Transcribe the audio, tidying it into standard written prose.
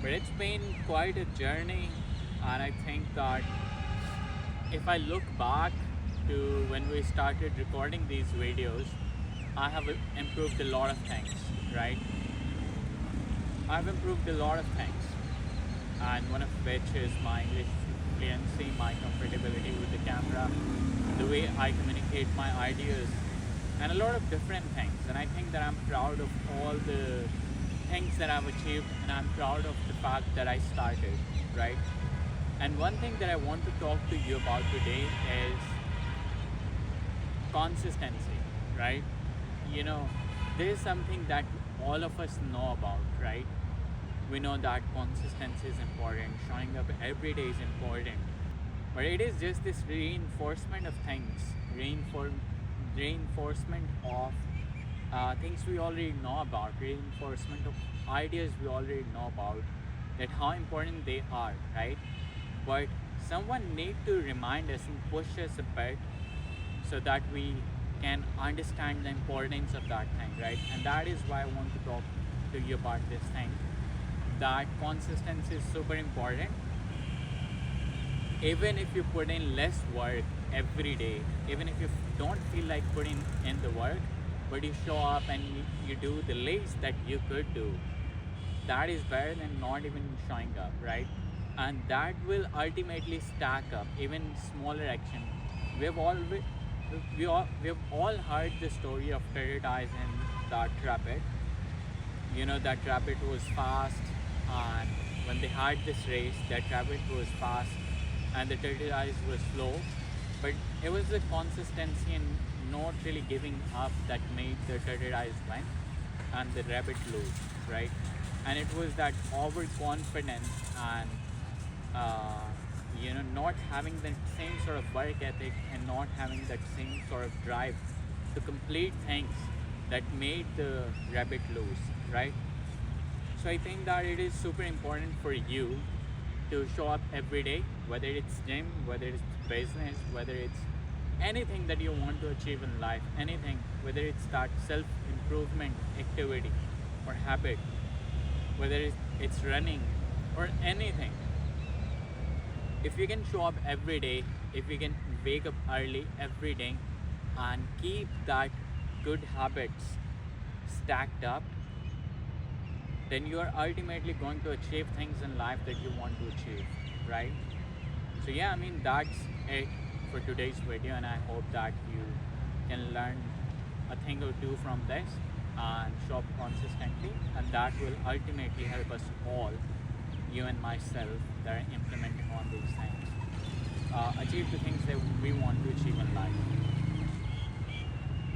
But it's been quite a journey, and I think that if I look back to when we started recording these videos, I have improved a lot of things, right? I've improved a lot of things, and one of which is my English fluency, my comfortability with the camera, the way I communicate my ideas, and a lot of different things. And I think that I'm proud of all the things that I've achieved, and I'm proud of the fact that I started, right? And one thing that I want to talk to you about today is consistency, right? You know, there is something that all of us know about, right? We know that consistency is important, showing up every day is important, but it is just this reinforcement of things, reinforcement of things we already know about, reinforcement of ideas we already know about, that how important they are, right? But someone need to remind us and push us a bit so that we can understand the importance of that thing, right? And that is why I want to talk to you about this thing, that consistency is super important. Even if you put in less work every day, even if you don't feel like putting in the work, but you show up and you do the least that you could do, that is better than not even showing up, right? And that will ultimately stack up. Even smaller action, we've all we've all heard the story of Turtle and that rabbit. You know, that rabbit was fast, and when they had this race, that rabbit was fast and the turtle eyes was slow, but it was the consistency and not really giving up that made the turtle eyes win and the rabbit lose, right? And it was that overconfidence and uh, not having the same sort of work ethic and not having that same sort of drive to complete things that made the rabbit lose, right? So I think that it is super important for you to show up every day, whether it's gym, whether it's business, whether it's anything that you want to achieve in life, anything, whether it's that self improvement activity or habit, whether it's running or anything. If you can show up every day, if you can wake up early every day and keep that good habits stacked up, then you are ultimately going to achieve things in life that you want to achieve, right? So yeah, I mean, that's it for today's video, and I hope that you can learn a thing or two from this and show up consistently, and that will ultimately help us all, you and myself, that are implementing on these things, achieve the things that we want to achieve